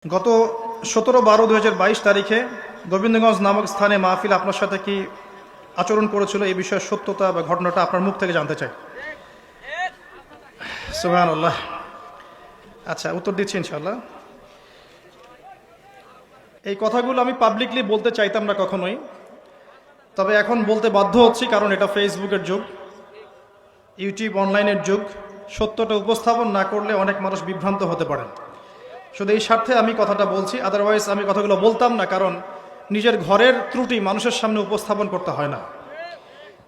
গত 17-12-2022 তারিখে গোবিন্দগঞ্জ নামক স্থানে মাহফিল আপনার সাথে কি আচরণ করেছিল এই বিষয়ের সত্যতা বা ঘটনাটা আপনার মুখ থেকে জানতে চাই। সুবহানাল্লাহ। আচ্ছা, উত্তর দিচ্ছি ইনশাআল্লাহ। এই কথাগুলো আমি পাবলিকলি বলতে চাইতাম না কখনোই, তবে এখন বলতে বাধ্য হচ্ছি, কারণ এটা ফেসবুকের যুগ, ইউটিউব অনলাইনের যুগ। সত্যটা উপস্থাপন না করলে অনেক মানুষ বিভ্রান্ত হতে পারে। শুধু এই স্বার্থে আমি কথাটা বলছি, আদারওয়াইজ আমি কথাগুলো বলতাম না, কারণ নিজের ঘরের ত্রুটি মানুষের সামনে উপস্থাপন করতে হয় না।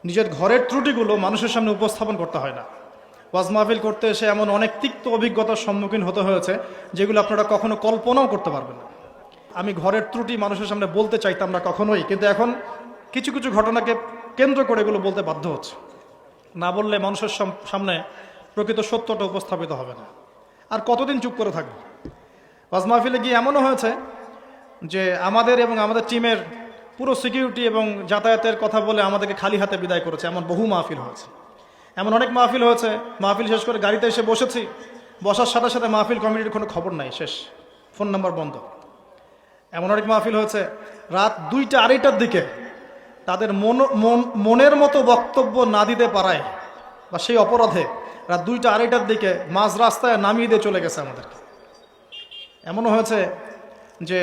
নিজের ঘরের ত্রুটিগুলো মানুষের সামনে উপস্থাপন করতে হয় না। ওয়াজ মাহফিল করতে এসে এমন অনেক তিক্ত অভিজ্ঞতার সম্মুখীন হতে হয়েছে যেগুলো আপনারা কখনো কল্পনাও করতে পারবেন না। আমি ঘরের ত্রুটি মানুষের সামনে বলতে চাইতাম না কখনোই, কিন্তু এখন কিছু কিছু ঘটনাকে কেন্দ্র করে এগুলো বলতে বাধ্য হচ্ছে। না বললে মানুষের সামনে প্রকৃত সত্যটা উপস্থাপিত হবে না। আর কতদিন চুপ করে থাকবো? ওয়াজ মাহফিলে গিয়ে এমনও হয়েছে যে আমাদের এবং আমাদের টিমের পুরো সিকিউরিটি এবং যাতায়াতের কথা বলে আমাদেরকে খালি হাতে বিদায় করেছে। এমন বহু মাহফিল হয়েছে, এমন অনেক মাহফিল হয়েছে। মাহফিল শেষ করে গাড়িতে এসে বসেছি, বসার সাথে সাথে মাহফিল কমিটির কোনো খবর নাই, শেষ, ফোন নাম্বার বন্ধ। এমন অনেক মাহফিল হয়েছে রাত 2টা-2:30টার দিকে তাদের মনের মতো বক্তব্য না দিতে পারায় বা সেই অপরাধে রাত 2টা-2:30টার দিকে মাঝ রাস্তায় নামিয়ে দিয়ে চলে গেছে আমাদেরকে। এমনও হয়েছে যে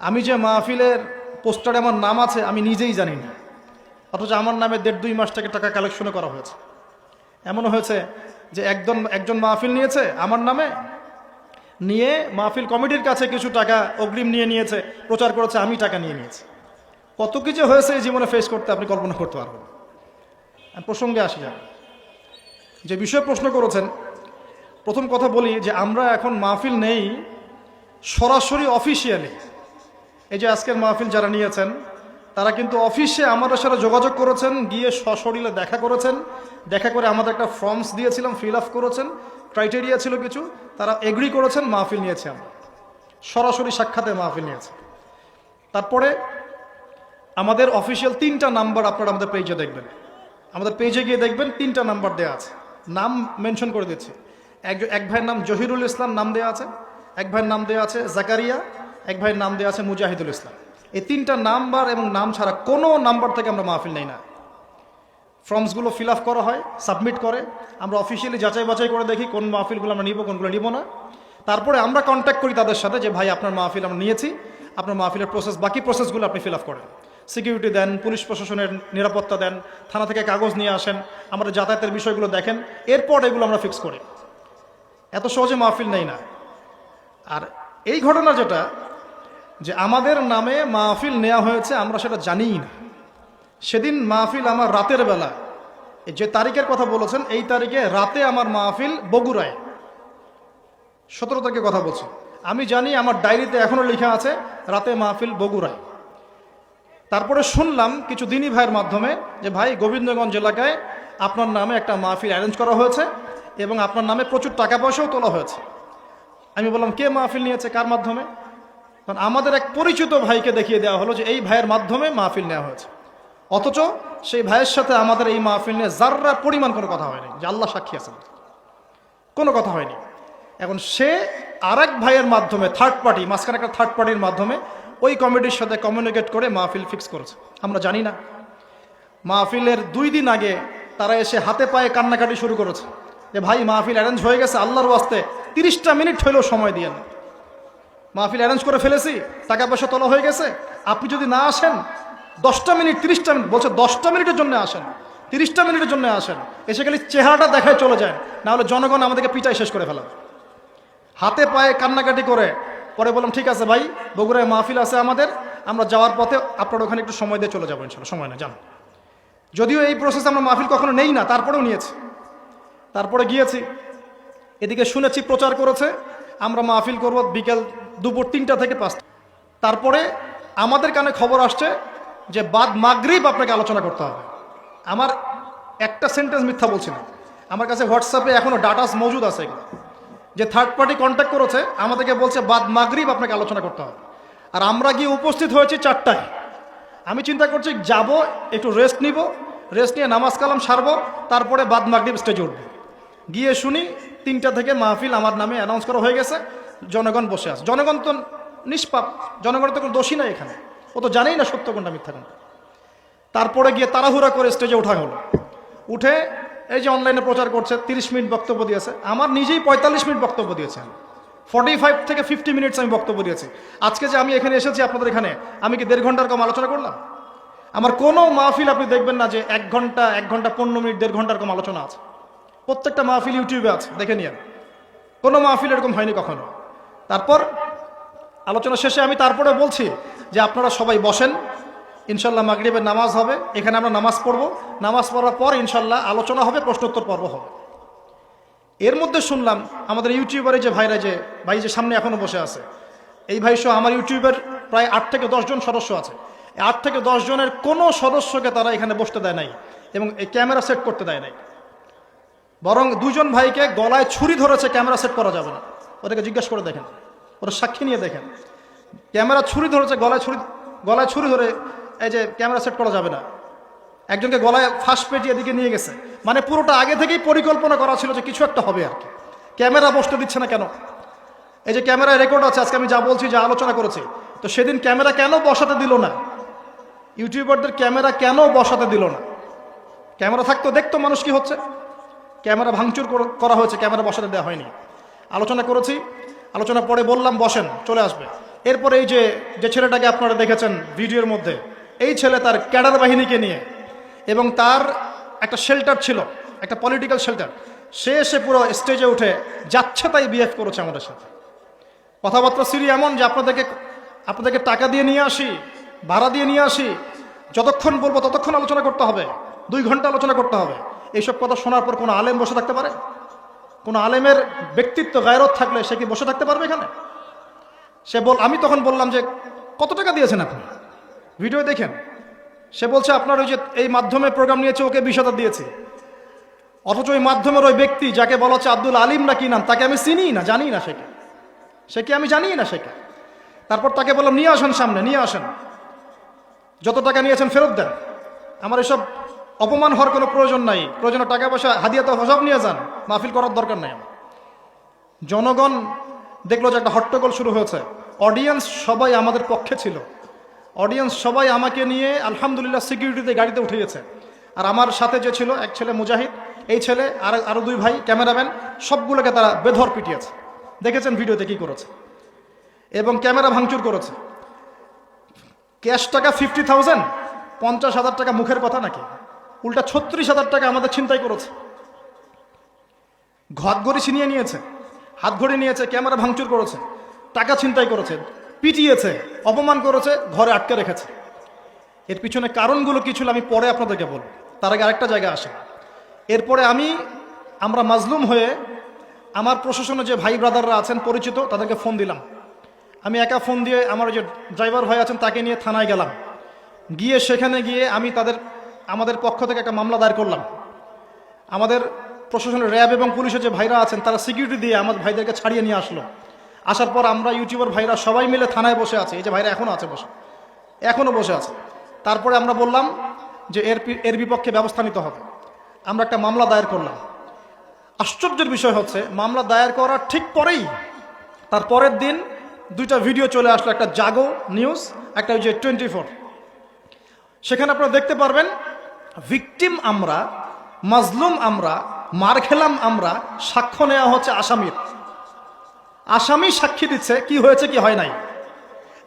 আমি যে মাহফিলের পোস্টারে আমার নাম আছে আমি নিজেই জানি না, অথচ আমার নামে 1.5-2 মাস থেকে টাকা কালেকশনও করা হয়েছে। এমনও হয়েছে যে একজন মাহফিল নিয়েছে আমার নামে, নিয়ে মাহফিল কমিটির কাছে কিছু টাকা অগ্রিম নিয়েছে, প্রচার করেছে আমি টাকা নিয়েছি। কত কিছু হয়েছে এই জীবনে ফেস করতে আপনি কল্পনা করতে পারবেন। প্রসঙ্গে আসি যাবে, যে বিষয়ে প্রশ্ন করেছেন, প্রথম কথা বলি যে আমরা এখন মাহফিল নেই সরাসরি অফিসিয়ালি। এই যে আজকের মাহফিল যারা নিয়েছেন তারা কিন্তু অফিসে আমাদের সাথে যোগাযোগ করেছেন, গিয়ে সশরীরে দেখা করেছেন, দেখা করে আমাদের একটা ফর্মস দিয়েছিলাম, ফিল আপ করেছেন, ক্রাইটেরিয়া ছিল কিছু, তারা এগ্রি করেছেন, মাহফিল নিয়েছে। আমরা সরাসরি সাক্ষাতে মাহফিল নিয়েছে। তারপরে আমাদের অফিসিয়াল 3টা নাম্বার আপনারা আমাদের পেজে দেখবেন, আমাদের পেজে গিয়ে দেখবেন 3টা নাম্বার দেওয়া আছে, নাম মেনশন করে দিচ্ছি। এক ভাইয়ের নাম জহিরুল ইসলাম নাম দেওয়া আছে, এক ভাইয়ের নাম দেওয়া আছে জাকারিয়া, এক ভাইয়ের নাম দেওয়া আছে মুজাহিদুল ইসলাম। এই 3টা নাম্বার এবং নাম ছাড়া কোনো নাম্বার থেকে আমরা মাহফিল নেই না। ফর্মসগুলো ফিল আপ করা হয়, সাবমিট করে, আমরা অফিসিয়ালি যাচাই বাছাই করে দেখি কোন মাহফিলগুলো আমরা নিব, কোনগুলো নিব না। তারপরে আমরা কন্ট্যাক্ট করি তাদের সাথে যে ভাই আপনার মাহফিল আমরা নিয়েছি, আপনার মাহফিলের বাকি প্রসেসগুলো আপনি ফিল আপ করেন, সিকিউরিটি দেন, পুলিশ প্রশাসনের নিরাপত্তা দেন, থানা থেকে কাগজ নিয়ে আসেন, আমাদের যাতায়াতের বিষয়গুলো দেখেন, এরপর এগুলো আমরা ফিক্স করি। এত সহজে মাহফিল নেই না। আর এই ঘটনা যেটা, যে আমাদের নামে মাহফিল নেওয়া হয়েছে আমরা সেটা জানিই না। সেদিন মাহফিল আমার রাতের বেলা, যে তারিখের কথা বলেছেন এই তারিখে রাতে আমার মাহফিল বগুড়ায়, 17 তারিখে কথা বলছি। আমি জানি আমার ডায়েরিতে এখনো লেখা আছে রাতে মাহফিল বগুড়ায়। তারপরে শুনলাম কিছু দিনী ভাইয়ের মাধ্যমে যে ভাই গোবিন্দগঞ্জ এলাকায় আপনার নামে একটা মাহফিল অ্যারেঞ্জ করা হয়েছে এবং আপনার নামে প্রচুর টাকা পয়সাও তোলা হয়েছে। আমি বললাম কে মাহফিল নিয়েছে, কার মাধ্যমে? কারণ আমাদের এক পরিচিত ভাইকে দেখিয়ে দেওয়া হলো যে এই ভাইয়ের মাধ্যমে মাহফিল নেওয়া হয়েছে, অথচ সেই ভাইয়ের সাথে আমাদের এই মাহফিল নিয়ে যার্রা পরিমাণ কোনো কথা হয়নি, যে আল্লাহ সাক্ষী আছেন, কোনো কথা হয়নি। এখন সে আরেক ভাইয়ের মাধ্যমে, থার্ড পার্টি, মাঝখানে একটা থার্ড পার্টির মাধ্যমে ওই কমিটির সাথে কমিউনিকেট করে মাহফিল ফিক্স করেছে, আমরা জানি না। মাহফিলের 2 দিন আগে তারা এসে হাতে পায়ে কান্নাকাটি শুরু করেছে যে ভাই মাহফিল অ্যারেঞ্জ হয়ে গেছে, আল্লাহর ওয়াস্তে 30টা মিনিট হইলেও সময় দিয়ে না, মাহফিল অ্যারেঞ্জ করে ফেলেছি, টাকা পয়সা তোলা হয়ে গেছে, আপনি যদি না আসেন 10টা মিনিট, 30টা মিনিট বলছে, 10টা মিনিটের জন্য আসেন, 30টা মিনিটের জন্য আসেন, এসে খালি চেহারাটা দেখায় চলে যায়, না হলে জনগণ আমাদেরকে পিটাই শেষ করে ফেলা। হাতে পায়ে কান্নাকাটি করে পরে বললাম ঠিক আছে ভাই, বগুড়ায় মাহফিল আছে আমাদের, আমরা যাওয়ার পথে আপনার ওখানে একটু সময় দিয়ে চলে যাবো, ইনশাল্লাহ, সময় না যান। যদিও এই প্রসেস আমরা মাহফিল কখনো নেই না, তারপরেও নিয়েছি। তারপরে গিয়েছি, এদিকে শুনেছি প্রচার করেছে আমরা মাহফিল করব দুপুর 3টা থেকে 5টা। তারপরে আমাদের কানে খবর আসছে যে বাদ মাগরিব আপনাকে আলোচনা করতে হবে। আমার একটা সেন্টেন্স মিথ্যা বলছি না, আমার কাছে হোয়াটসঅ্যাপে এখনো ডাটাস মজুদ আছে, যে থার্ড পার্টি কন্ট্যাক্ট করেছে আমাদেরকে বলছে বাদ মাগরিব আপনাকে আলোচনা করতে হবে। আর আমরা গিয়ে উপস্থিত হয়েছি 4টায়। আমি চিন্তা করছি যাব, একটু রেস্ট নিব, রেস্ট নিয়ে নামাজ কালাম সারবো, তারপরে বাদ মাগরিব স্টেজে উঠবো। গিয়ে শুনি 3টা থেকে মাহফিল আমার নামে অ্যানাউন্স করা হয়ে গেছে, জনগণ বসে আছে। জনগণ তো নিষ্পাপ, জনগণের তো কোনো দোষী নাই এখানে, ও তো জানেই না সত্য কোনটা মিথ্যা কোনটা। তারপরে গিয়ে তাড়াহুড়া করে স্টেজে ওঠা হলো, উঠে এই যে অনলাইনে প্রচার করছে, 30 মিনিট বক্তব্য দিয়েছে। আমার নিজেই 45 মিনিট বক্তব্য দিয়েছে, 45 থেকে 50 মিনিটস আমি বক্তব্য দিয়েছি। আজকে যে আমি এখানে এসেছি আপনাদের এখানে, আমি কি 1.5 ঘন্টার কম আলোচনা করলাম? আমার কোনো মাহফিল আপনি দেখবেন না যে 1 ঘন্টা 15 মিনিট 1.5 ঘন্টার কম আলোচনা আছে। প্রত্যেকটা মাহফিল ইউটিউবে আছে, দেখে নিন। কোনো মাহফিল এরকম হয়নি কখনো। তারপর আলোচনা শেষে আমি তারপরে বলছি যে আপনারা সবাই বসেন, ইনশাল্লাহ মাগরিবের নামাজ হবে, এখানে আমরা নামাজ পড়ব, নামাজ পড়ার পর ইনশাল্লাহ আলোচনা হবে, প্রশ্নোত্তর পর্ব হবে। এর মধ্যে শুনলাম আমাদের ইউটিউবারে যে ভাইরা, যে ভাই যে সামনে এখনো বসে আছে, এই ভাই সহ আমার ইউটিউবের প্রায় 8 থেকে 10 জন সদস্য আছে। 8 থেকে 10 জনের কোনো সদস্যকে তারা এখানে বসতে দেয় নাই এবং এই ক্যামেরা সেট করতে দেয় নাই। বরং 2 জন ভাইকে গলায় ছুরি ধরেছে, ক্যামেরা সেট করা যাবে না। ওদেরকে জিজ্ঞাসা করে দেখেন, ওরা সাক্ষী নিয়ে দেখেন। ক্যামেরা ছুরি ধরেছে, গলায় ছুরি ধরে এই যে ক্যামেরা সেট করা যাবে না। একজনকে গলায় ফাঁস পেটিয়ে এদিকে নিয়ে গেছে। মানে পুরোটা আগে থেকেই পরিকল্পনা করা ছিল যে কিছু একটা হবে আর কি। ক্যামেরা বসতে দিচ্ছে না কেন? এই যে ক্যামেরায় রেকর্ড আছে, আজকে আমি যা বলছি, যা আলোচনা করেছি, তো সেদিন ক্যামেরা কেন বসাতে দিল না? ইউটিউবারদের ক্যামেরা কেন বসাতে দিল না? ক্যামেরা থাকতো, দেখতো মানুষ কি হচ্ছে। ক্যামেরা ভাঙচুর করা হয়েছে, ক্যামেরা বসাতে দেওয়া হয়নি। আলোচনা করেছি, আলোচনা পরে বললাম বসেন, চলে আসবে। এরপরে এই যে ছেলেটাকে আপনারা দেখেছেন ভিডিওর মধ্যে, এই ছেলে তার ক্যাডার বাহিনীকে নিয়ে, এবং তার একটা শেল্টার ছিল, একটা পলিটিক্যাল শেল্টার, সে এসে পুরো স্টেজে উঠে যাচ্ছে তাই বিহেভ করেছে আমাদের সাথে। কথাবার্তা সিরি এমন যে আপনাদেরকে টাকা দিয়ে নিয়ে আসি, ভাড়া দিয়ে নিয়ে আসি, যতক্ষণ বলবো ততক্ষণ আলোচনা করতে হবে, 2 ঘন্টা আলোচনা করতে হবে। এইসব কথা শোনার পর কোনো আলেম বসে থাকতে পারে? কোনো আলেমের ব্যক্তিত্ব গায়রত থাকলে সে কি বসে থাকতে পারবে এখানে? আমি তখন বললাম যে কত টাকা দিয়েছেন আপনি? ভিডিও দেখেন। সে বলছে আপনার ওই যে এই মাধ্যমে প্রোগ্রাম নিয়েছে, ওকে 20,000 দিয়েছে। অথচ ওই মাধ্যমের ওই ব্যক্তি যাকে বলা হচ্ছে আব্দুল আলিম না কি নাম, তাকে আমি চিনি না, জানি না সে কি আমি জানি না সেকে। তারপর তাকে বললাম নিয়ে আসেন, সামনে নিয়ে আসেন, যত টাকা নিয়েছেন ফেরত দেন। আমার এসব অপমান হওয়ার কোনো প্রয়োজন নাই। প্রয়োজনে টাকা পয়সা হাদিয়া তো সব নিয়ে যান, মাহফিল করার দরকার নাই। জনগণ দেখলো যে একটা হট্টগোল শুরু হয়েছে। অডিয়েন্স সবাই আমাদের পক্ষে ছিল। অডিয়েন্স সবাই আমাকে নিয়ে আলহামদুলিল্লাহ সিকিউরিটিতে গাড়িতে উঠে গেছে। আর আমার সাথে যে ছিল, এক ছেলে মুজাহিদ, এই ছেলে আরো 2 ভাই ক্যামেরাম্যান, সবগুলোকে তারা বেধর পিটিয়েছে। দেখেছেন ভিডিওতে কি করেছে, এবং ক্যামেরা ভাঙচুর করেছে। ক্যাশ টাকা 50,000, 50,000 টাকা মুখের কথা নাকি? উল্টা 36,000 টাকা আমাদের ছিনতাই করেছে। হাতঘড়ি ছিনিয়ে নিয়েছে, হাতঘড়ি নিয়েছে, ক্যামেরা ভাঙচুর করেছে, টাকা ছিনতাই করেছে, পিটিয়েছে, অপমান করেছে, ঘরে আটকে রেখেছে। এর পিছনে কারণগুলো কি ছিল আমি পরে আপনাদেরকে বলব। তার আগে আরেকটা জায়গা আসে। এরপরে আমরা মাজলুম হয়ে আমার প্রশাসনে যে ভাই ব্রাদাররা আছেন পরিচিত, তাদেরকে ফোন দিলাম। আমি একা ফোন দিয়ে আমার যে ড্রাইভার ভাই আছেন তাকে নিয়ে থানায় গেলাম। গিয়ে সেখানে গিয়ে আমি আমাদের পক্ষ থেকে একটা মামলা দায়ের করলাম। আমাদের প্রশাসনের র্যাব এবং পুলিশের যে ভাইরা আছেন তারা সিকিউরিটি দিয়ে আমার ভাইদেরকে ছাড়িয়ে নিয়ে আসলো। আসার পর আমরা ইউটিউবার ভাইরা সবাই মিলে থানায় বসে আছে। এই যে ভাইরা এখনো বসে আছে। তারপরে আমরা বললাম যে এর বিপক্ষে ব্যবস্থা নিতে হবে। আমরা একটা মামলা দায়ের করলাম। আশ্চর্যের বিষয় হচ্ছে, মামলা দায়ের করার ঠিক পরেই তার পরের দিন 2টা ভিডিও চলে আসলো, একটা জাগো নিউজ, একটা ওই যে 24। সেখানে আপনারা দেখতে পারবেন ভিকটিম আমরা, মাজলুম আমরা, মার খেলাম আমরা, সাক্ষ্য নেওয়া হচ্ছে আসামি সাক্ষী দিচ্ছে কি হয়েছে কি হয় নাই।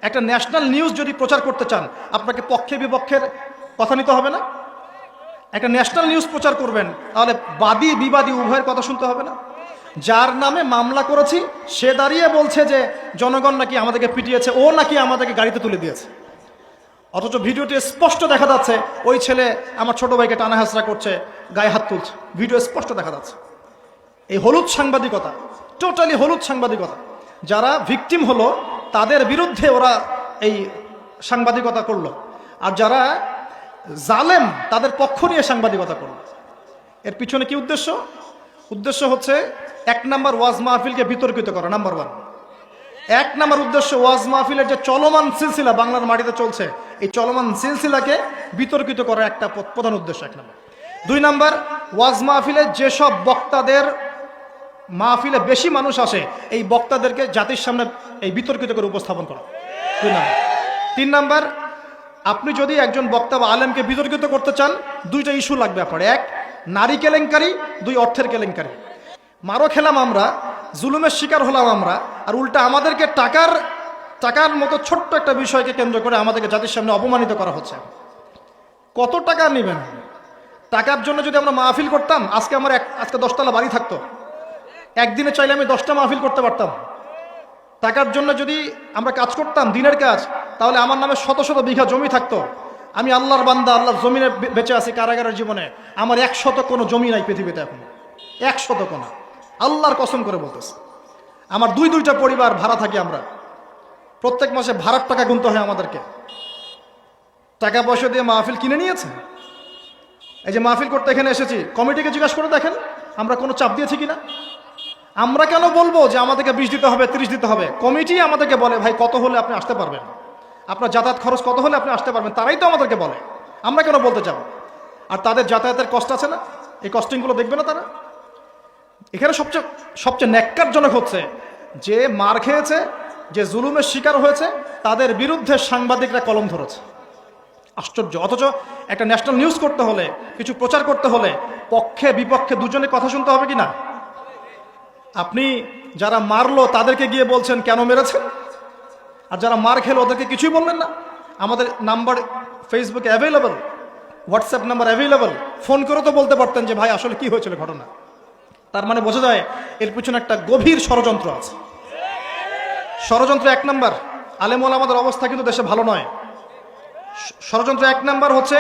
একটা ন্যাশনাল নিউজ যদি প্রচার করতে চান, আপনাকে পক্ষে বিপক্ষের কথা নিতে হবে না? একটা ন্যাশনাল নিউজ প্রচার করবেন, তাহলে বাদী বিবাদী উভয়ের কথা শুনতে হবে না? যার নামে মামলা করেছি সে দাঁড়িয়ে বলছে যে জনগণ নাকি আমাদেরকে পিটিয়েছে, ও নাকি আমাদেরকে গাড়িতে তুলে দিয়েছে। অথচ ভিডিওটি স্পষ্ট দেখা যাচ্ছে ওই ছেলে আমার ছোট ভাইকে টানা হাসরা করছে, গায়ে হাত তুলছে, ভিডিও স্পষ্ট দেখা যাচ্ছে। এই হলুদ সাংবাদিকতা, টোটালি হলুদ সাংবাদিকতা। যারা ভিকটিম হলো তাদের বিরুদ্ধে ওরা এই সাংবাদিকতা করলো, আর যারা জালেম তাদের পক্ষ নিয়ে সাংবাদিকতা করলো। এর পিছনে কি উদ্দেশ্য হচ্ছে 1 নাম্বার ওয়াজ মাহফিলকে বিতর্কিত করা। নাম্বার 1, 1 নাম্বার উদ্দেশ্য ওয়াজ মাহফিলের যে চলমান সিলসিলা বাংলার মাটিতে চলছে, এই চলমান সিলসিলাকে বিতর্কিত করা একটা প্রধান উদ্দেশ্য 1 নাম্বার। 2 নাম্বার, ওয়াজ মাহফিলে যেসব বক্তাদের মাহফিলে বেশি মানুষ আসে এই বক্তাদেরকে জাতির সামনে এই বিতর্কিত করে উপস্থাপন করা। 2 নাম্বার। 3 নাম্বার, আপনি যদি একজন বক্তা বা আলেমকে বিতর্কিত করতে চান, 2টা ইস্যু লাগবে আপনার। 1, নারী কেলেঙ্কারি, 2, অর্থের কেলেঙ্কারি। মারও খেলাম আমরা, জুলুমের শিকার হলাম আমরা, আর উল্টা আমাদেরকে টাকার মতো ছোট্ট একটা বিষয়কে কেন্দ্র করে আমাদেরকে জাতির সামনে অপমানিত করা হচ্ছে। কত টাকা নেবেন? টাকার জন্য যদি আমরা মাহফিল করতাম, আজকে 10 তলা বাড়ি থাকতো। একদিনে চাইলে আমি 10টা মাহফিল করতে পারতাম। টাকার জন্য যদি আমরা কাজ করতাম, দিনের কাজ, তাহলে আমার নামে শত শত বিঘা জমি থাকতো। আমি আল্লাহর বান্দা, আল্লাহর জমিনে বেঁচে আছি কারাগারের জীবনে। আমার 100 কোনো জমি নাই পৃথিবীতে এখন, 100 কোনো। আল্লাহর কসম করে বলতেছে। আমার 2টা পরিবার ভাড়া থাকি আমরা, প্রত্যেক মাসে ভাড়ার টাকা গুনতে হয় আমাদেরকে। টাকা পয়সা দিয়ে মাহফিল কিনে নিয়েছে। এই যে মাহফিল করতে এখানে এসেছি, কমিটিকে জিজ্ঞাসা করে দেখেন আমরা কোনো চাপ দিয়েছি কিনা। আমরা কেন বলবো যে আমাদেরকে 20 দিতে হবে, 30 দিতে হবে? কমিটি আমাদেরকে বলে ভাই কত হলে আপনি আসতে পারবেন, আপনার যাতায়াত খরচ কত হলে আপনি আসতে পারবেন, তারাই তো আমাদেরকে বলে। আমরা কেন বলতে যাব? আর তাদের যাতায়াতের কষ্ট আছে না, এই কস্টিংগুলো দেখবে না তারা? এখানে সবচেয়ে ন্যাক্কারজনক হচ্ছে যে মার খেয়েছে, যে জুলুমের শিকার হয়েছে, তাদের বিরুদ্ধে সাংবাদিকরা কলম ধরেছে। আশ্চর্য। অথচ একটা ন্যাশনাল নিউজ করতে হলে, কিছু প্রচার করতে হলে পক্ষে বিপক্ষে দুজনের কথা শুনতে হবে কি না? আপনি যারা মারলো তাদেরকে গিয়ে বলছেন কেন মেরেছেন, আর যারা মার খেলো ওদেরকে কিছুই বললেন না। আমাদের নাম্বার ফেসবুকে available, WhatsApp number available, phone করে তো বলতে পারতেন যে ভাই আসলে কি হয়েছিল ঘটনা। তার মানে বোঝা যায় এর পিছনে একটা গভীর ষড়যন্ত্র আছে। ষড়যন্ত্র 1 নাম্বার, আলেম ওলামাদের অবস্থা কিন্তু দেশে ভালো নয়। ষড়যন্ত্র 1 নাম্বার হচ্ছে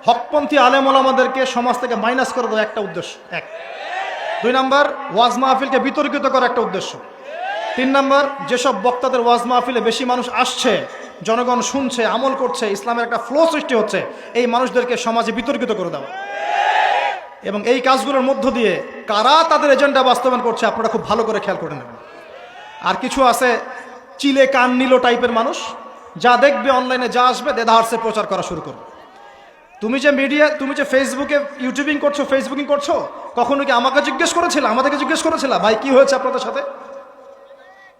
হকপন্থী আলেম ওলামাদেরকে সমাজ থেকে মাইনাস করে দেওয়া, একটা উদ্দেশ্য। 1। 2 নাম্বার, ওয়াজ মাহফিলকে বিতর্কিত করা, একটা উদ্দেশ্য। 3 নাম্বার, যেসব বক্তাদের ওয়াজ মাহফিলে বেশি মানুষ আসছে, জনগণ শুনছে, আমল করছে, ইসলামের একটা ফ্লো সৃষ্টি হচ্ছে, এই মানুষদেরকে সমাজে বিতর্কিত করে দেওয়া। এবং এই কাজগুলোর মধ্য দিয়ে কারা তাদের এজেন্ডা বাস্তবায়ন করছে আপনারা খুব ভালো করে খেয়াল করে নেবেন। আর কিছু আছে চিলে কান নিল টাইপের মানুষ, যা দেখবে অনলাইনে, যা আসবে দেদাহার্সে প্রচার করা শুরু করবে। তুমি যে ফেসবুকে ইউটিউবিং করছো, ফেসবুকিং করছো, কখনো কি আমাকে জিজ্ঞেস করেছিল, আমাদেরকে জিজ্ঞেস করেছিল ভাই কি হয়েছে আপনাদের সাথে?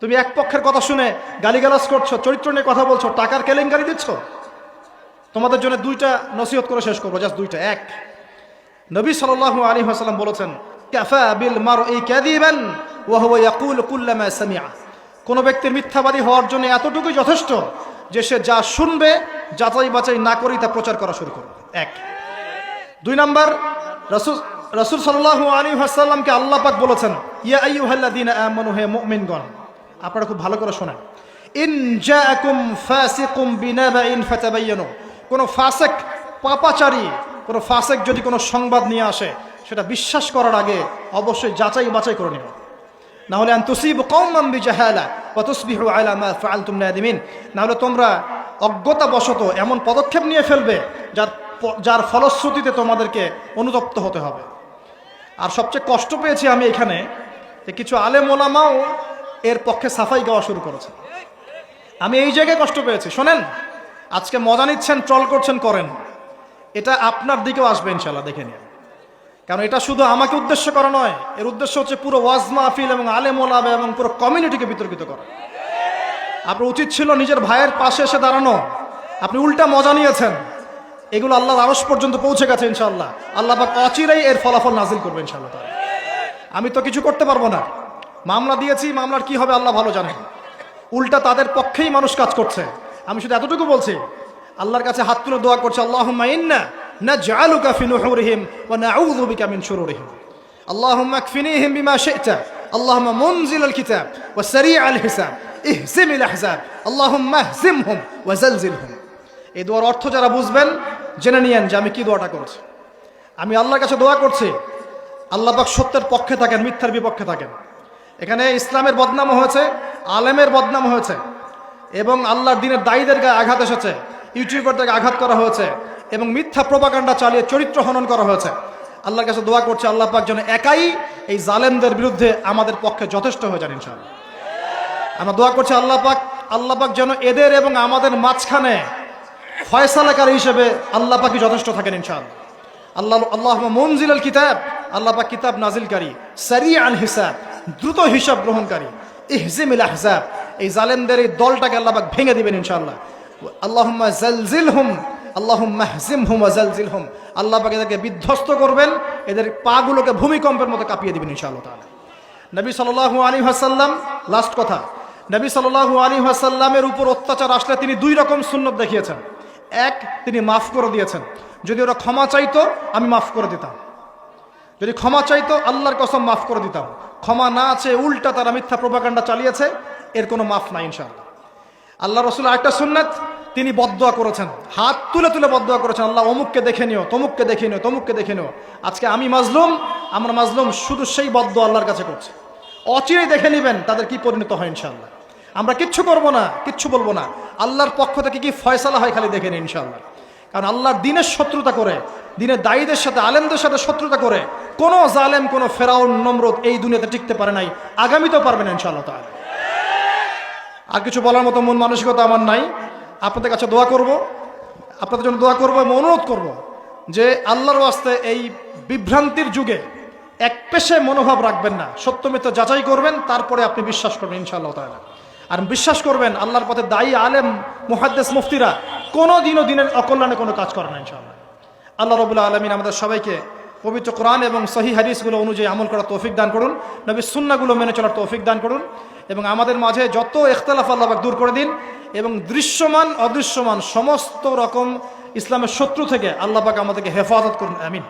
তুমি এক পক্ষের কথা শুনে গালিগালাজ করছো, চরিত্র নিয়ে কথা বলছো, টাকার কেলেঙ্কারি দিচ্ছ। তোমাদের জন্য 2টা নসিহত করে শেষ করবো, জাস্ট 2টা। 1, নবী সাল্লাল্লাহু আলাইহি ওয়াসাল্লাম বলেছেন কাফা বিল মারই কাযিবান ওয়া হুয়া ইয়াকুল কুল্লামা সামিআ। কোন ব্যক্তির মিথ্যাবাদী হওয়ার জন্য এতটুকুই যথেষ্ট যে সে যা শুনবে যাচাই বাছাই না করেই তা প্রচার করা শুরু করবে। 1। 2 নাম্বার, রাসূল সাল্লাল্লাহু আলাইহি ওয়াসাল্লামকে আল্লাহ পাক বলেছেন ইয়া আইয়ুহাল্লাযীনা আমানু, হে মুমিনগণ, আপনারা খুব ভালো করে শোনেন, ইন জাআকুম ফাসিকুম বিনাবাইন ফাতাবায়ানু। কোন ফাসিক, পাপাচারী, কোন ফাসিক যদি কোনো সংবাদ নিয়ে আসে, সেটা বিশ্বাস করার আগে অবশ্যই যাচাই বাছাই করে নিও, না হলে আন তুসিবু কওমান বিজাহালা ওয়া তুসবিহু আলা মা ফাআলতুম নাদিমিন। না হলে তোমরা অজ্ঞতাবশত এমন পদক্ষেপ নিয়ে ফেলবে যার ফলশ্রুতিতে তোমাদেরকে অনুতপ্ত হতে হবে। আর সবচেয়ে কষ্ট পেয়েছি আমি এখানে যে কিছু আলেম ওলামাও এর পক্ষে সাফাই গাওয়া শুরু করেছে। আমি এই জায়গায় কষ্ট পেয়েছি। শোনেন, আজকে মজা নিচ্ছেন, ট্রল করছেন, করেন, এটা আপনার দিকেও আসবে ইনশাল্লাহ, দেখে নিন। কারণ এটা শুধু আমাকে উদ্দেশ্য করা নয়, এর উদ্দেশ্য হচ্ছে পুরো ওয়াজ মাহফিল এবং আলেম ওলামা এবং পুরো কমিউনিটিকে বিতর্কিত করা। আপনার উচিত ছিল নিজের ভাইয়ের পাশে এসে দাঁড়ানো, আপনি উল্টা মজা নিয়েছেন। এগুলো আল্লাহর আরশ পর্যন্ত পৌঁছে গেছে ইনশাআল্লাহ। আল্লাহ পাক অচিরেই এর ফলাফল নাজিল করবে ইনশাআল্লাহ। আমি তো কিছু করতে পারবো না, মামলা দিয়েছি, মামলার কি হবে আল্লাহ ভালো জানেন। উল্টা তাদের পক্ষেই মানুষ কাজ করছে। আমি শুধু এতটুকু বলছি, আল্লাহর কাছে হাত তুলে দোয়া করছে, আল্লাহুম্মা ইন্না নাজআলুকা ফি নুহুরিহিম ওয়া নাউযু বিকা মিন শুরুরিহিম। আল্লাহুম্মা আকফিনিহিম বিমা শি'তা, আল্লাহুম্মা মুনজিলাল কিতাব ওয়া সারি'আল হিসাব ইহজিমিল আহজাব, আল্লাহুম্মা ইহজিমহুম ওয়া জালজিলহুম। এই দোয়ার অর্থ যারা বুঝবেন জেনে নিয়েন যে আমি কি দোয়াটা করছি। আমি আল্লাহর কাছে দোয়া করছি আল্লাহ পাক সত্যের পক্ষে থাকেন, মিথ্যার বিপক্ষে থাকেন। এখানে ইসলামের বদনাম হয়েছে, আলেমের বদনাম হয়েছে, এবং আল্লাহর দ্বীনের দায়ীদের গায়ে আঘাত এসেছে, ইউটিউবারদেরকে আঘাত করা হয়েছে, এবং মিথ্যা প্রোপাগান্ডা চালিয়ে চরিত্র হনন করা হয়েছে। আল্লাহর কাছে দোয়া করছে আল্লাহ পাক যেন একাই এই জালেমদের বিরুদ্ধে আমাদের পক্ষে যথেষ্ট হয়ে যান ইনশাআল্লাহ। আমরা দোয়া করছি আল্লাহ পাক যেন এদের এবং আমাদের মাঝখানে ফয়সালাকারী হিসেবে আল্লাহ পাকই যথেষ্ট থাকেন ইনশাআল্লাহ। আল্লাহুম্মা মুনজিলাল কিতাব, আল্লাহ পাক কিতাব নাজিলকারী, সারি'আল হিসাব, দ্রুত হিসাব গ্রহণকারী। ইহজিমিল আহজাব, এই জালেমদের এই দলটাকে আল্লাহ পাক ভেঙে দিবেন ইনশাআল্লাহ। আল্লাহুম্মা জালজিলহুম আল্লাহুম্মা হজিমহুম ওয়া জালজিলহুম, আল্লাহ পাক এদেরকে বিধ্বস্ত করবেন, এদের পাগুলোকে ভূমিকম্পের মতো কাঁপিয়ে দিবেন ইনশাআল্লাহ তাআলা। নবী সাল্লাল্লাহু আলাইহি ওয়াসাল্লাম, লাস্ট কথা, নবী সাল্লাল্লাহু আলাইহি ওয়াসাল্লামের উপর অত্যাচার আসলে তিনি দুই রকম সুন্নত দেখিয়েছেন। এক, তিনি মাফ করে দিয়েছেন, যদি ওরা ক্ষমা চাইতো আমি মাফ করে দিতাম, যদি ক্ষমা চাইতো আল্লাহর কসম মাফ করে দিতাম। ক্ষমা না আছে, উল্টা তারা মিথ্যা প্রোপাগান্ডা চালিয়েছে, এর কোনো মাফ নাই ইনশাআল্লাহ। আল্লাহ রসুল আরেকটা সুন্নাত, তিনি বদদোয়া করেছেন, হাত তুলে তুলে বদদোয়া করেছেন, আল্লাহ অমুককে দেখে নিও, তমুককে দেখে নিও, তমুককে দেখে নিও। আজকে আমি মাজলুম, আমরা মাজলুম, শুধু সেই বদদোয়া আল্লাহর কাছে করছে। অচিরেই দেখে নেবেন তাদের কি পরিণত হয় ইনশাআল্লাহ। আমরা কিচ্ছু করবো না, কিচ্ছু বলবো না, আল্লাহর পক্ষ থেকে কি ফয়সালা হয় খালি দেখে নিন ইনশাআল্লাহ। কারণ আল্লাহর দিনের শত্রুতা করে, দিনের দায়ীদের সাথে, আলেমদের সাথে শত্রুতা করে কোনো জালেম, কোনো ফেরাউন, নমরুদ এই দুনিয়াতে টিকতে পারে নাই, আগামীতেও পারবে না ইনশাআল্লাহ তাআলা। আর কিছু বলার মতো মন মানসিকতা আমার নাই। আপনাদের কাছে দোয়া করব, আপনাদের জন্য দোয়া করব এবং অনুরোধ করব যে আল্লাহর ওয়াস্তে এই বিভ্রান্তির যুগে এক পেশে মনোভাব রাখবেন না, সত্য মিথ্যা যাচাই করবেন, তারপরে আপনি বিশ্বাস করবেন ইনশাআল্লাহ তাআলা। আর বিশ্বাস করবেন আল্লাহর পথে দায়ী আলেম, মুহাদ্দিস, মুফতিরা কোনো দিনও দিনের অকল্যাণে কোনো কাজ করে না ইনশাআল্লাহ। আল্লাহ রাব্বুল আলামিন আমাদের সবাইকে পবিত্র কোরআন এবং সহিহ হাদিসগুলো অনুযায়ী আমল করার তৌফিক দান করুন, নবীর সুন্নাহগুলো মেনে চলার তৌফিক দান করুন, এবং আমাদের মাঝে যত ইখতিলাফ আল্লাহ পাক দূর করে দিন, এবং দৃশ্যমান অদৃশ্যমান সমস্ত রকম ইসলামের শত্রু থেকে আল্লাহ পাক আমাদেরকে হেফাজত করুন, আমিন।